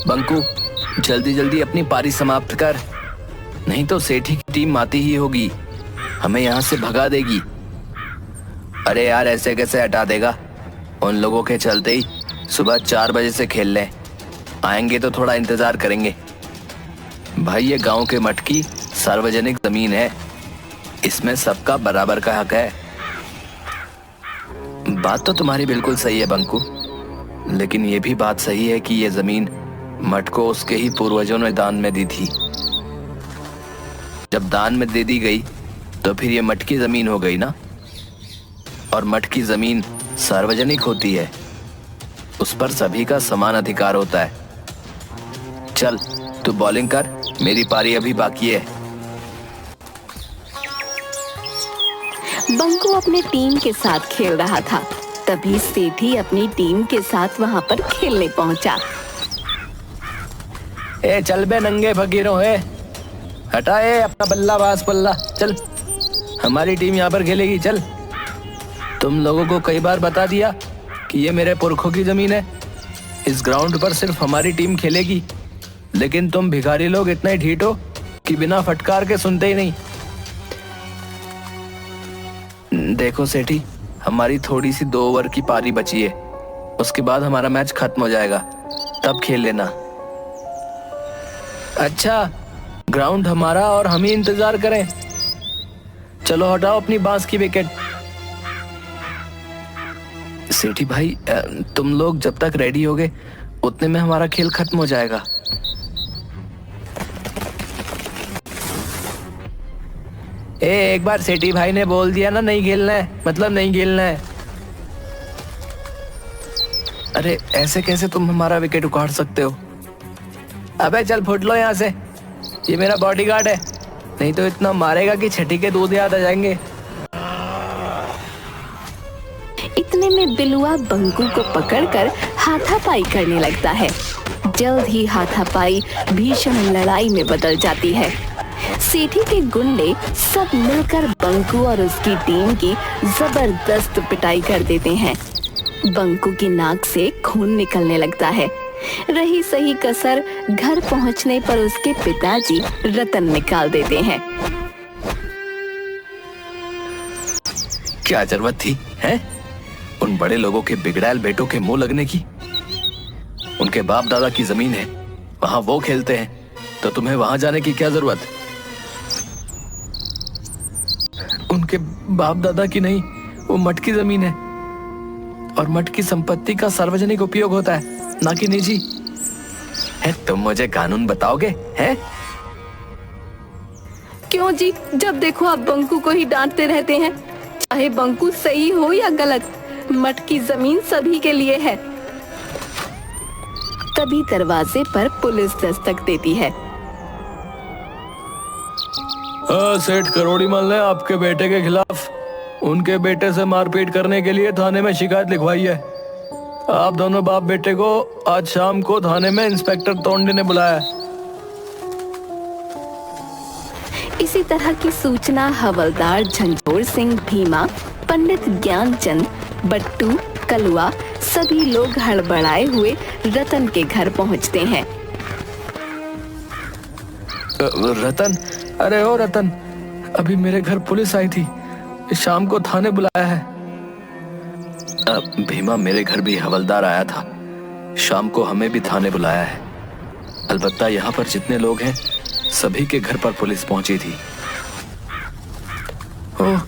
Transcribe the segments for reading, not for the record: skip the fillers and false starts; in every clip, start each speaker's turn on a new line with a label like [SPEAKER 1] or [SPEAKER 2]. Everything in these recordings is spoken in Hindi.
[SPEAKER 1] बंकू, जल्दी जल्दी अपनी पारी समाप्त कर, नहीं तो सेठी की टीम आती ही होगी, हमें यहाँ से भगा देगी। अरे यार, ऐसे कैसे हटा देगा? उन लोगों के चलते ही सुबह 4 बजे से खेल लें, आएंगे तो थोड़ा इंतजार करेंगे। भाई, ये गांव के मठ की सार्वजनिक जमीन है, इसमें सबका बराबर का हक है। बात तो तुम्हारी बिल्कुल सही है बंकू, लेकिन ये भी बात सही है कि ये जमीन मठ को उसके ही पूर्वजों ने दान में दी थी। जब दान में दे दी गई तो फिर ये मठ की जमीन हो गई ना, और मठ की जमीन सार्वजनिक होती है, उस पर सभी का समान अधिकार होता है। चल तू बॉलिंग कर, मेरी पारी अभी बाकी है।
[SPEAKER 2] बंकू अपनी टीम के साथ खेल रहा था, तभी सेठी अपनी टीम के साथ वहां पर खेलने पहुंचा।
[SPEAKER 1] ए चल बे नंगे फकीरों, हटाए अपना बल्ला बास पल्ला, चल हमारी टीम यहाँ पर खेलेगी। चल, तुम लोगों को कई बार बता दिया कि ये मेरे पुरखों की जमीन है, इस ग्राउंड पर सिर्फ हमारी टीम खेलेगी, लेकिन तुम भिखारी लोग इतने ढीठ हो कि बिना फटकार के सुनते ही नहीं। देखो सेठी, हमारी थोड़ी सी 2 ओवर की पारी बची है, उसके बाद हमारा मैच खत्म हो जाएगा, तब खेल लेना। अच्छा, ग्राउंड हमारा और हम ही इंतजार करें? चलो हटाओ अपनी बांस की विकेट। सेठी भाई, तुम लोग जब तक रेडी होगे उतने में हमारा खेल खत्म हो जाएगा। एक बार सेठी भाई ने बोल दिया ना नहीं खेलना है, मतलब नहीं खेलना है। अरे ऐसे कैसे तुम हमारा विकेट उखाड़ सकते हो? अबे चल फुट लो यहाँ से, ये मेरा बॉडीगार्ड है, नहीं तो इतना मारेगा कि छठी के दूध याद आ जाएंगे।
[SPEAKER 2] इतने में बिलुआ बंकू को पकड़कर हाथापाई करने लगता है। जल्द ही हाथापाई भीषण लड़ाई में बदल जाती है। सेठी के गुंडे सब मिलकर बंकू और उसकी टीम की जबरदस्त पिटाई कर देते हैं। बंकू की नाक से खून निकलने लगता है। रही सही कसर घर पहुंचने पर उसके पिताजी रतन निकाल देते हैं।
[SPEAKER 1] क्या जरूरत थी हैं? उन बड़े लोगों के बिगड़ैल बेटों के मुंह लगने की? उनके बाप दादा की जमीन है, वहां वो खेलते हैं, तो तुम्हें वहां जाने की क्या जरूरत? उनके बाप दादा की नहीं, वो मठ की जमीन है, और मठ की संपत्ति का सार्वजनिक उपयोग होता है, ना कि निजी। है तुम मुझे कानून बताओगे हैं?
[SPEAKER 2] क्यों जी, जब देखो आप बंकू को ही डांटते रहते हैं। चाहे बंकू सही हो या गलत, मठ की जमीन सभी के लिए है। तभी दरवाजे पर पुलिस दस्तक देती है।
[SPEAKER 1] सेठ करोड़ीमल ने आपके बेटे के खिलाफ उनके बेटे से मारपीट करने के लिए थाने में शिकायत लिखवाई है। आप दोनों बाप बेटे को आज शाम को थाने में इंस्पेक्टर तोंडे ने बुलाया है।
[SPEAKER 2] इसी तरह की सूचना हवलदार झंझोर सिंह भीमा, पंडित ज्ञानचंद, बट्टू, कलुआ सभी लोग हड़बड़ाए हुए रतन के घर पहुंचते हैं।
[SPEAKER 1] रतन, अरे ओ रतन, अभी मेरे घर पुलिस आई थी, शाम को थाने बुलाया है। भीमा, मेरे घर भी हवलदार आया था, शाम को हमें भी थाने बुलाया है। अलबत्ता यहाँ पर जितने लोग हैं सभी के घर पर पुलिस पहुंची थी। ओह,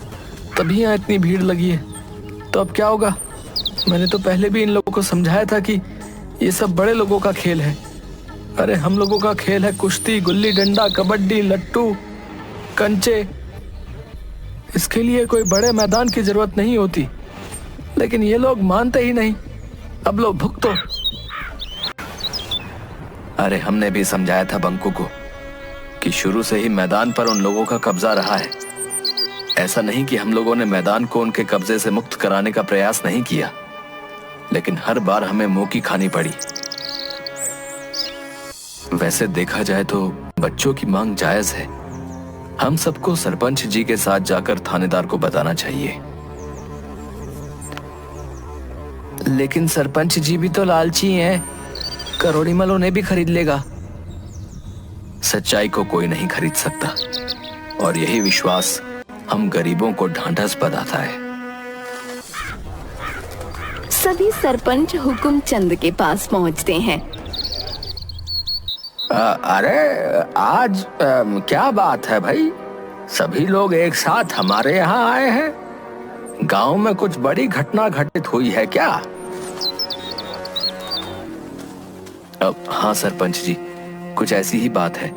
[SPEAKER 1] तभी यहाँ इतनी भीड़ लगी है। तो अब क्या होगा? मैंने तो पहले भी इन लोगों को समझाया था कि ये सब बड़े लोगों का खेल है। अरे हम लोगों का खेल है कुश्ती, गुल्ली डंडा, कबड्डी, लट्टू, कंचे। इसके लिए कोई बड़े मैदान की जरूरत नहीं होती, लेकिन ये लोग मानते ही नहीं। अब लो भुगतो। अरे हमने भी समझाया था बंकू को कि शुरू से ही मैदान पर उन लोगों का कब्जा रहा है। ऐसा नहीं कि हम लोगों ने मैदान को उनके कब्जे से मुक्त कराने का प्रयास नहीं किया, लेकिन हर बार हमें मुंह की खानी पड़ी। वैसे देखा जाए तो बच्चों की मांग जायज है। हम सबको सरपंच जी के साथ जाकर थानेदार को बताना चाहिए। लेकिन सरपंच जी भी तो लालची हैं, करोड़ीमल उन्हें भी खरीद लेगा। सच्चाई को कोई नहीं खरीद सकता और यही विश्वास हम गरीबों को ढांढस बंधाता है।
[SPEAKER 2] सभी सरपंच हुकुमचंद के पास पहुंचते हैं।
[SPEAKER 1] अरे आज क्या बात है भाई, सभी लोग एक साथ हमारे यहाँ आए हैं। गांव में कुछ बड़ी घटना घटित हुई है क्या? हाँ सरपंच जी, कुछ ऐसी ही बात है।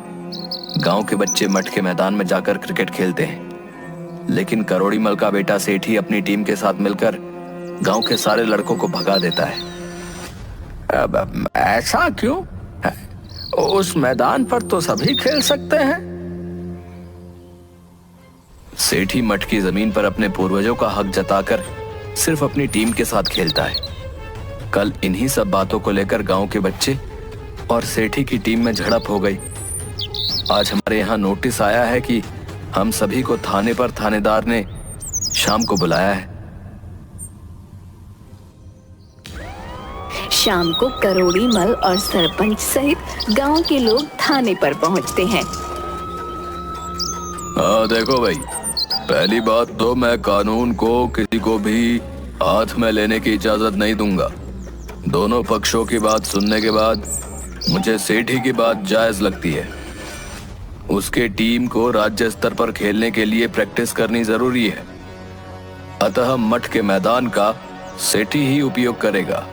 [SPEAKER 1] गांव के बच्चे मठ के मैदान में जाकर क्रिकेट खेलते हैं, लेकिन करोड़ीमल का बेटा सेठी अपनी टीम के साथ मिलकर गांव के सारे लड़कों को भगा देता है। अब ऐसा क्यों? उस मैदान पर तो सभी खेल सकते हैं। सेठी मठ की जमीन पर अपने पूर्वजों का हक जताकर सिर्फ अपनी टीम के साथ खेलता है। कल इन्हीं सब बातों को लेकर गांव के बच्चे और सेठी की टीम में झड़प हो गई। आज हमारे यहाँ नोटिस आया है कि हम सभी को थाने पर थानेदार ने शाम को बुलाया है।
[SPEAKER 2] शाम को करोड़ीमल और सरपंच सहित गांव के लोग थाने पर पहुंचते हैं।
[SPEAKER 1] देखो भाई, पहली बात तो मैं कानून को किसी को भी हाथ में लेने की इजाजत नहीं दूंगा। दोनों पक्षों की बात सुनने के बाद मुझे सेठी की बात जायज लगती है। उसके टीम को राज्य स्तर पर खेलने के लिए प्रैक्टिस करनी जरूरी है, अतः मठ के मैदान का सेठी ही उपयोग करेगा।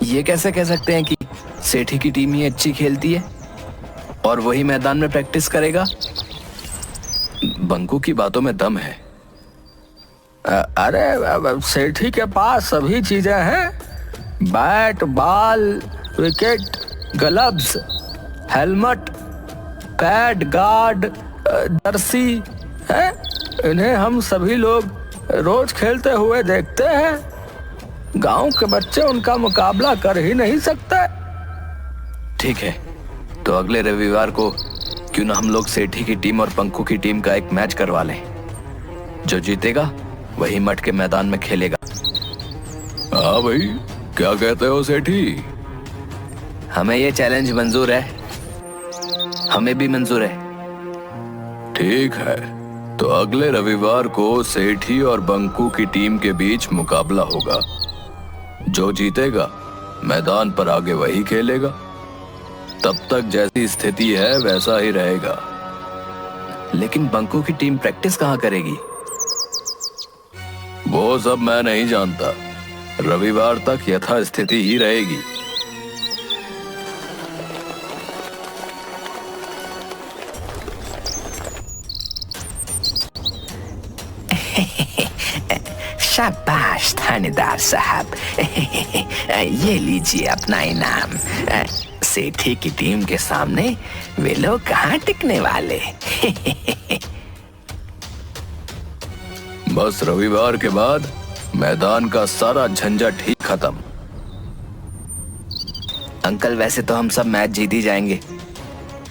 [SPEAKER 1] ये कैसे कह सकते हैं कि सेठी की टीम ही अच्छी खेलती है और वही मैदान में प्रैक्टिस करेगा? बंकू की बातों में दम है। अरे सेठी के पास सभी चीजें हैं, bat, ball, wicket, gloves, helmet, pad, guard, Jersey है। इन्हें हम सभी लोग रोज खेलते हुए देखते हैं। गांव के बच्चे उनका मुकाबला कर ही नहीं सकते। ठीक है, तो अगले रविवार को क्यों ना हम लोग सेठी की टीम और पंकू की टीम का एक मैच करवा लें। जो जीतेगा वही मठ के मैदान में खेलेगा। हाँ भाई, क्या कहते हो सेठी? हमें ये चैलेंज मंजूर है। हमें भी मंजूर है। ठीक है, तो अगले रविवार को सेठी और बंकू की टीम के बीच मुकाबला होगा। जो जीतेगा मैदान पर आगे वही खेलेगा। तब तक जैसी स्थिति है वैसा ही रहेगा। लेकिन बंकू की टीम प्रैक्टिस कहाँ करेगी? वो सब मैं नहीं जानता। रविवार तक यथास्थिति ही रहेगी।
[SPEAKER 3] शाबाश थानेदार साहब, ये लीजिए अपना इनाम। सेठी की टीम के सामने वे लोग कहाँ टिकने वाले।
[SPEAKER 1] बस रविवार के बाद मैदान का सारा झंझट ही खत्म। अंकल, वैसे तो हम सब मैच जीत ही जाएंगे,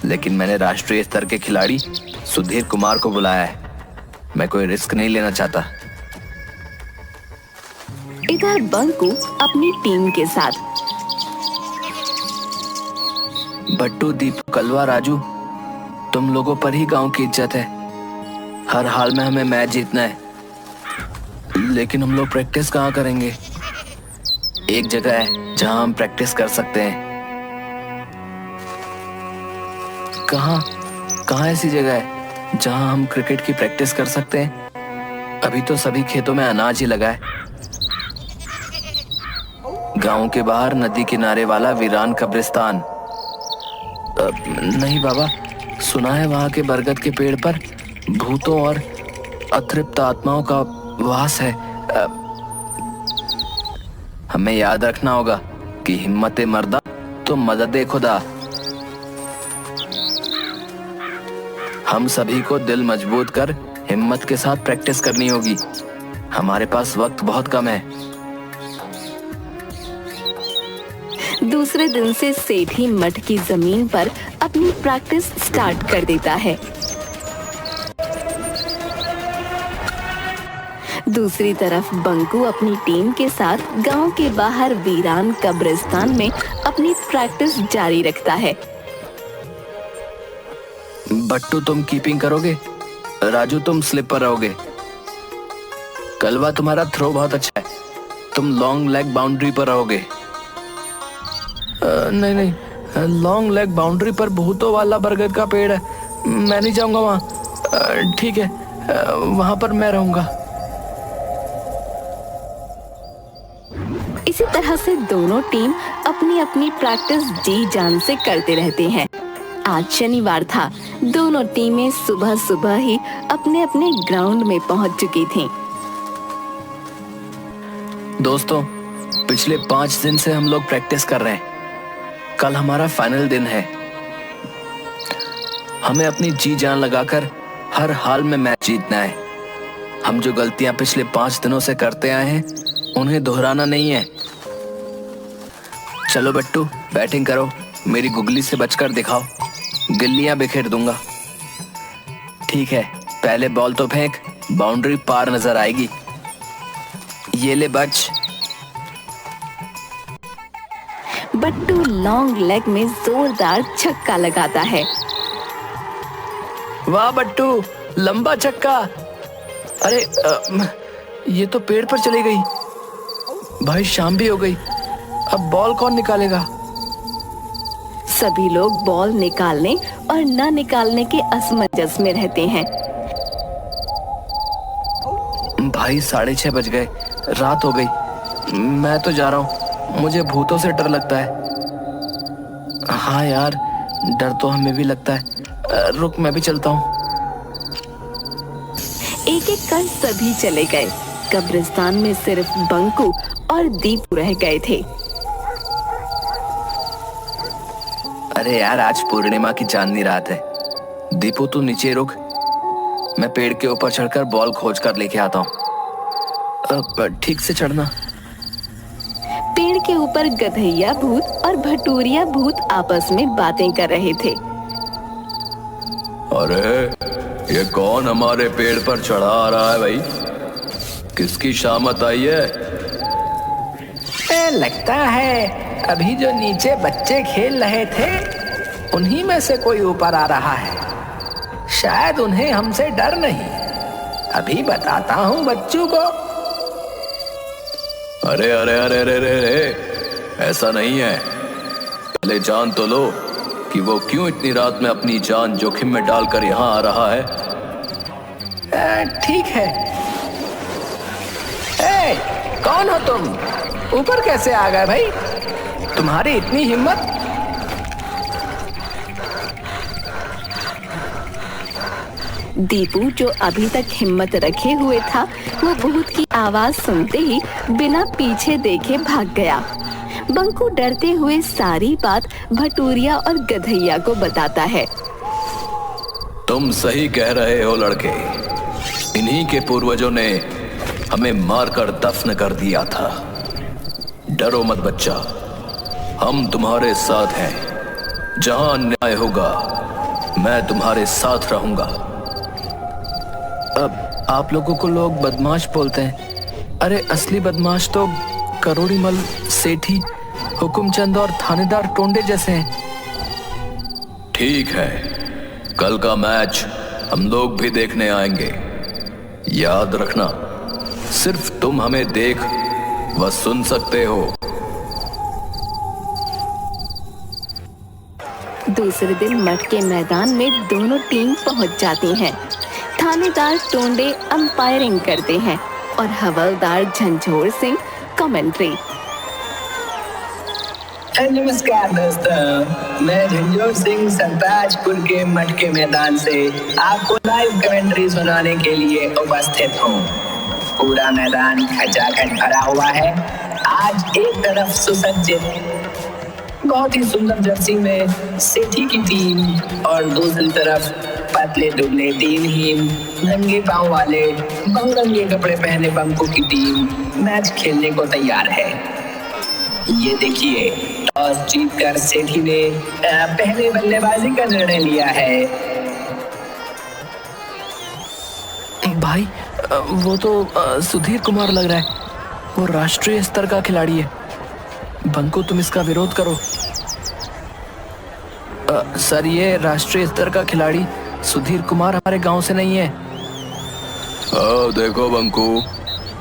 [SPEAKER 1] लेकिन मैंने राष्ट्रीय स्तर के खिलाड़ी सुधीर कुमार को बुलाया है। मैं कोई रिस्क नहीं लेना चाहता।
[SPEAKER 2] इधर बंकू अपनी टीम के साथ।
[SPEAKER 1] बट्टू, दीपू, कलवा, राजू, तुम लोगों पर ही गांव की इज्जत है। हर हाल में हमें मैच जीतना है। लेकिन हम लोग प्रैक्टिस कहाँ करेंगे? एक जगह है जहां हम प्रैक्टिस कर सकते हैं। कहाँ ऐसी जगह है जहां हम क्रिकेट की प्रैक्टिस कर सकते हैं? अभी तो सभी खेतों में अनाज ही लगा है। गांव के बाहर नदी किनारे वाला वीरान कब्रिस्तान। नहीं बाबा, सुना है वहां के बरगद के पेड़ पर भूतों और अतृप्त आत्माओं का वास है। हमें याद रखना होगा कि हिम्मत मर्दा तो मदद खुदा। हम सभी को दिल मजबूत कर हिम्मत के साथ प्रैक्टिस करनी होगी। हमारे पास वक्त बहुत कम है।
[SPEAKER 2] दूसरे दिन से सेठी मठ की जमीन पर अपनी प्रैक्टिस स्टार्ट कर देता है। दूसरी तरफ बंकू अपनी टीम के साथ गांव के बाहर वीरान कब्रिस्तान में अपनी प्रैक्टिस जारी रखता है।
[SPEAKER 1] बट्टू तुम कीपिंग करोगे, राजू तुम स्लिप पर रहोगे। कलवा तुम्हारा थ्रो बहुत अच्छा है, तुम लॉन्ग लेग बाउंड्री पर रहोगे। नहीं नहीं, लॉन्ग लेग बाउंड्री पर भूतों वाला बरगद का पेड़ है, मैं नहीं जाऊंगा वहां। ठीक है, वहां पर मैं रहूंगा।
[SPEAKER 2] इसी तरह से दोनों टीम अपनी अपनी प्रैक्टिस जी जान से करते रहते हैं। आज शनिवार था। दोनों टीमें सुबह सुबह ही अपने अपने ग्राउंड में पहुंच चुकी थीं।
[SPEAKER 1] दोस्तों, पिछले 5 दिन से हम लोग प्रैक्टिस कर रहे हैं। कल हमारा फाइनल दिन है। हमें अपनी जी जान लगाकर हर हाल में मैच जीतना है। हम जो गलतियां पिछले 5 दिनों से करते आए हैं उन्हें दोहराना नहीं है। चलो बट्टू, बैटिंग करो, मेरी गुगली से बचकर दिखाओ, गिल्लियां बिखेर दूंगा। ठीक है, पहले बॉल तो फेंक, बाउंड्री पार नजर आएगी। ये ले बच।
[SPEAKER 2] बट्टू लॉन्ग लेग में जोरदार छक्का लगाता है।
[SPEAKER 1] वाह बट्टू, लंबा छक्का। अरे ये तो पेड़ पर चली गई। भाई शाम भी हो गई, अब बॉल कौन निकालेगा?
[SPEAKER 2] सभी लोग बॉल निकालने और न निकालने के असमंजस में रहते हैं।
[SPEAKER 1] भाई 6:30 बज गए, रात हो गई। मैं तो जा रहा हूँ, मुझे भूतों से डर लगता है। हाँ यार, डर तो हमें भी लगता है। रुक, मैं भी चलता हूँ।
[SPEAKER 2] एक एक कर सभी चले गए। कब्रिस्तान में सिर्फ बंकू और दीपू रह गए थे।
[SPEAKER 1] अरे यार, आज पूर्णिमा की चांदनी रात है। दीपू तू नीचे रुक, मैं पेड़ के ऊपर चढ़कर बॉल खोज कर लेके आता हूँ। ठीक से चढ़ना।
[SPEAKER 2] पेड़ के ऊपर गधैया भूत और भटूरिया भूत आपस में बातें कर रहे थे।
[SPEAKER 1] अरे ये कौन हमारे पेड़ पर चढ़ा आ रहा है भाई? किसकी शामत आई है?
[SPEAKER 3] लगता है अभी जो नीचे बच्चे खेल रहे थे उन्हीं में से कोई ऊपर आ रहा है। शायद उन्हें हमसे डर नहीं। अभी बताता हूँ बच्चों को।
[SPEAKER 1] अरे अरे अरे अरे अरे अरे, ऐसा नहीं है। पहले जान तो लो कि वो क्यों इतनी रात में अपनी जान जोखिम में डालकर यहाँ आ रहा है।
[SPEAKER 3] ठीक है। कौन हो तुम? ऊपर कैसे आ गए भाई? तुम्हारी इतनी हिम्मत?
[SPEAKER 2] दीपू, जो अभी तक हिम्मत रखे हुए था, वो भूत की आवाज सुनते ही बिना पीछे देखे भाग गया। बंकू डरते हुए सारी बात भटूरिया और गधैया को बताता है।
[SPEAKER 1] तुम सही कह रहे हो लड़के। इन्हीं के पूर्वजों ने हमें मारकर दफन कर दिया था। डरो मत बच्चा, हम तुम्हारे साथ हैं। जहां अन्याय होगा मैं तुम्हारे साथ रहूंगा। अब आप लोगों को लोग बदमाश बोलते हैं। अरे असली बदमाश तो करोड़ीमल, सेठी, हुकुमचंद और थानेदार टोंडे जैसे हैं। ठीक है, कल का मैच हम लोग भी देखने आएंगे। याद रखना, सिर्फ तुम हमें देख व सुन सकते हो।
[SPEAKER 2] दूसरे दिन मठ के मैदान में दोनों टीम पहुंच जाती हैं। थानेदार टोंडे अंपायरिंग करते हैं और हवलदार झंझोर सिंह कमेंट्री।
[SPEAKER 4] नमस्कार दोस्तों, मैं झंझोर सिंह सरताजपुर के मठ के मैदान से आपको लाइव कमेंट्री सुनाने के लिए उपस्थित हूँ। पूरा मैदान खचाखच भरा हुआ है। आज एक तरफ सुसज्जित बहुत ही सुंदर जर्सी में सेठी की टीम और दूसरी तरफ पतले दुबले दिनहीन नंगे पांव वाले बहुरंगे कपड़े पहने बंकू की टीम मैच खेलने को तैयार है। ये देखिए, टॉस जीतकर सेठी ने पहले बल्लेबाजी का निर्णय लिया है।
[SPEAKER 3] भाई वो तो सुधीर कुमार लग रहा है। वो राष्ट्रीय स्तर का खिलाड़ी है। बंकू तुम इसका विरोध करो। सर ये राष्ट्रीय स्तर का खिलाड़ी सुधीर कुमार हमारे गांव से नहीं है।
[SPEAKER 1] देखो बंकू,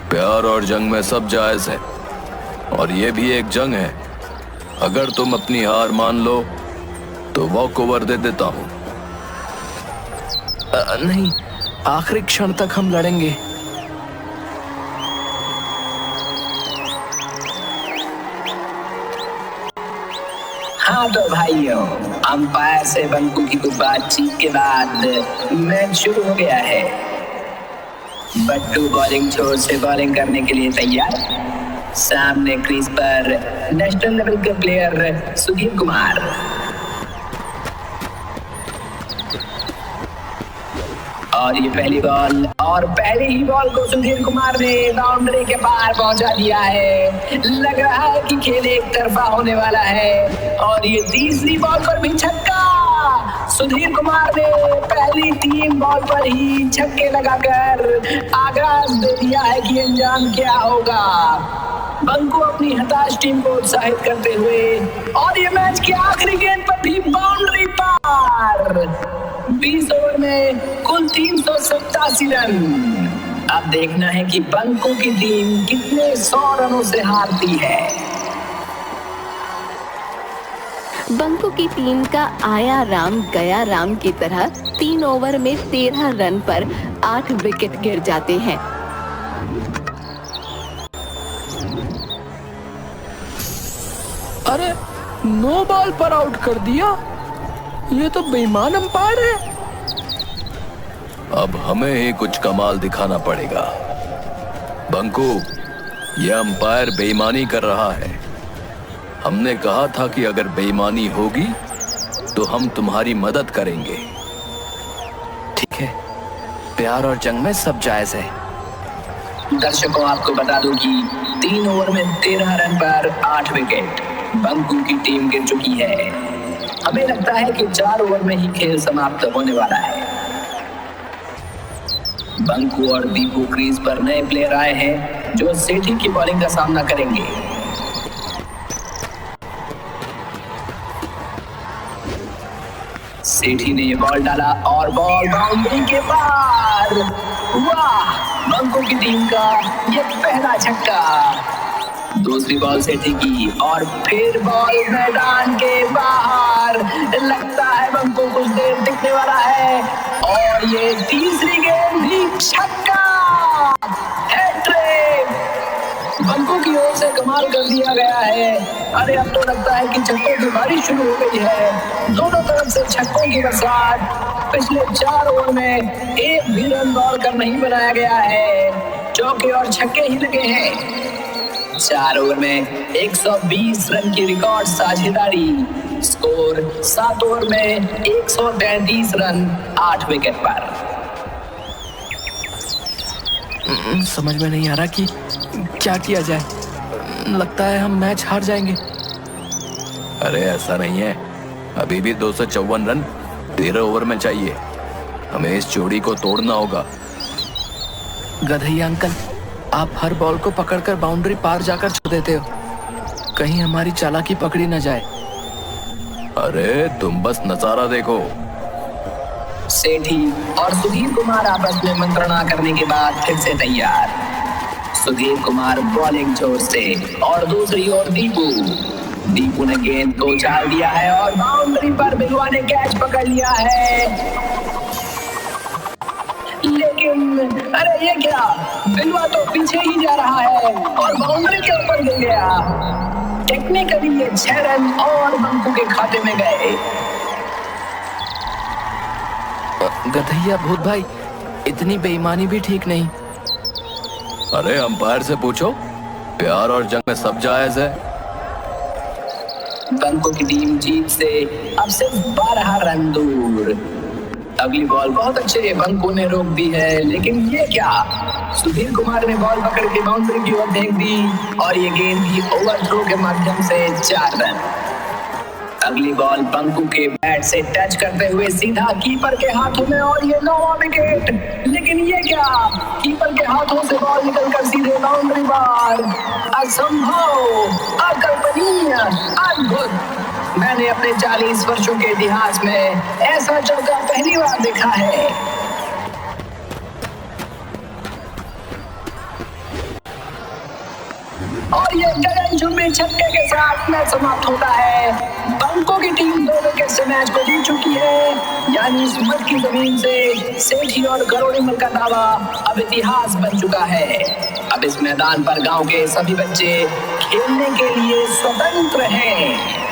[SPEAKER 1] प्यार और जंग में सब जायज है और ये भी एक जंग है। अगर तुम अपनी हार मान लो तो वॉक ओवर दे देता हूँ।
[SPEAKER 3] नहीं, आखिरी क्षण तक हम लड़ेंगे।
[SPEAKER 4] हाँ तो भाइयों, अंपायर से बंकू की कुछ बातचीत के बाद मैच शुरू हो गया है। बट्टू बॉलिंग छोर से बॉलिंग करने के लिए तैयार। सामने क्रीज पर नेशनल लेवल के प्लेयर सुधीर कुमार। और ये पहली बॉल और पहली ही बॉल को सुधीर कुमार ने बाउंड्री के पार पहुंचा दिया है। लग रहा है कि खेल एक तरफा होने वाला है। और ये तीसरी बॉल पर भी छक्का। सुधीर कुमार ने पहली 3 बॉल पर ही छक्के लगाकर आगाज दे दिया है कि अंजाम क्या होगा। बंकू अपनी हताश टीम को उत्साहित करते हुए और ये मैच की आखिरी गेंद पर भी बाउंड्री पार। 20 ओवर में कुल 387 रन। अब देखना है कि बंकू की टीम कितने 100 रनों से हारती है।
[SPEAKER 2] बंकू की टीम का आया राम गया राम की तरह 3 ओवर में 13 रन पर 8 विकेट गिर जाते हैं।
[SPEAKER 3] अरे 9 बॉल पर आउट कर दिया। ये तो बेईमान अंपायर है।
[SPEAKER 1] अब हमें ही कुछ कमाल दिखाना पड़ेगा। बंकू, ये अंपायर बेईमानी कर रहा है। हमने कहा था कि अगर बेईमानी होगी तो हम तुम्हारी मदद करेंगे।
[SPEAKER 3] ठीक है, प्यार और जंग में सब जायज है।
[SPEAKER 4] दर्शकों, आपको बता दूं कि 3 ओवर में 13 रन पर 8 विकेट बंकू की टीम गिर चुकी है। हमें लगता है कि 4 ओवर में ही खेल समाप्त होने वाला है। बंकू और दीपू क्रीज पर नए प्लेयर आए हैं जो सेठी की बॉलिंग का सामना करेंगे। सेठी ने ये बॉल डाला और बॉल बाउंड्री के पार। वाह, बंकू की टीम का ये पहला छक्का। दूसरी बॉल सेठी की और फिर बॉल मैदान के बाहर। लगता है बंकू कुछ देर टिकने वाला है और ये तीसरी गेंद भी छक्का। हैट्रिक बंकू की ओर से कमाल कर दिया गया है। अरे अब तो लगता है कि छक्कों की बारिश शुरू हो गई है। दोनों तरफ से छक्कों की बरसात। पिछले 4 ओवर में एक भी रन दौड़कर नहीं बनाया गया है। चौके और छक्के ही लगे हैं। 4 ओवर में 120 रन की रिकॉर्ड साझेदारी। स्कोर 7 ओवर में 133 रन 8 विकेट पर।
[SPEAKER 3] समझ में नहीं आ रहा कि क्या किया जाए। लगता है हम मैच हार जाएंगे।
[SPEAKER 1] अरे ऐसा नहीं है, अभी भी 254 रन 13 ओवर में चाहिए। हमें इस जोड़ी को तोड़ना होगा।
[SPEAKER 3] गधैया अंकल, आप हर बॉल को पकड़कर बाउंड्री पार जाकर छोड़ देते हो। कहीं हमारी चालाकी पकड़ी न जाए।
[SPEAKER 1] अरे तुम बस नजारा देखो।
[SPEAKER 4] सेठी और सुधीर कुमार आपस में मंत्रणा करने के बाद फिर से तैयार। सुधीर कुमार बॉलिंग छोर से और दूसरी ओर दीपू ने गेंद को उछाल दिया है और बाउंड्री पर बिलवा ने कैच पकड़ लिया है। लेकिन अरे ये क्या, बिलवा तो पीछे ही जा रहा है और बाउंड्री के ऊपर गिर गया। टेक्निकली ये 6 रन और बंकू के खाते में गए।
[SPEAKER 3] गधैया भूत भाई, इतनी बेईमानी भी ठीक नहीं।
[SPEAKER 1] अरे अंपायर से पूछो, प्यार और जंग में सब जायज है।
[SPEAKER 4] बंकू की टीम जीत से अब सिर्फ 12 रन दूर। अगली बॉल बहुत अच्छे बंकू ने रोक दी है, लेकिन ये क्या, सुधीर कुमार ने बॉल पकड़ के बाउंड्री की ओर फेंक दी और ये गेंद भी ओवरथ्रो के माध्यम से 4 रन। अगली बॉल बंकू के बैट से टच करते हुए सीधा कीपर के हाथों में और ये 9वां विकेट। लेकिन ये क्या, हाथों से बॉल निकलकर सीधे बाउंड्री बार। असंभव, अकल्पनीय, अद्भुत। मैंने अपने 40 वर्षों के इतिहास में ऐसा चौका पहली बार देखा है। और ये गगनचुंबी छक्के के साथ मैच समाप्त होता है। बंकों की टीम 2 विकेट से मैच को जीत चुकी है। यानी इस मठ की जमीन से सेठी और करोड़ीमल का दावा अब इतिहास बन चुका है। अब इस मैदान पर गांव के सभी बच्चे खेलने के लिए स्वतंत्र हैं।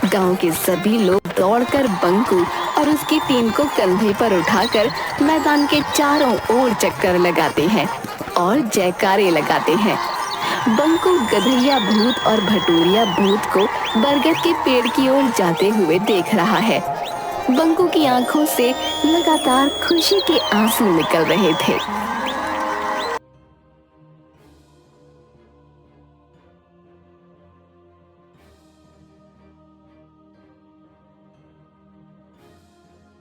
[SPEAKER 2] गांव के सभी लोग दौड़कर बंकू और उसकी टीम को कंधे पर उठाकर मैदान के चारों ओर चक्कर लगाते हैं और जयकारे लगाते हैं। बंकू गधैया भूत और भटूरिया भूत को बरगद के पेड़ की ओर जाते हुए देख रहा है। बंकू की आंखों से लगातार खुशी के आंसू निकल रहे थे।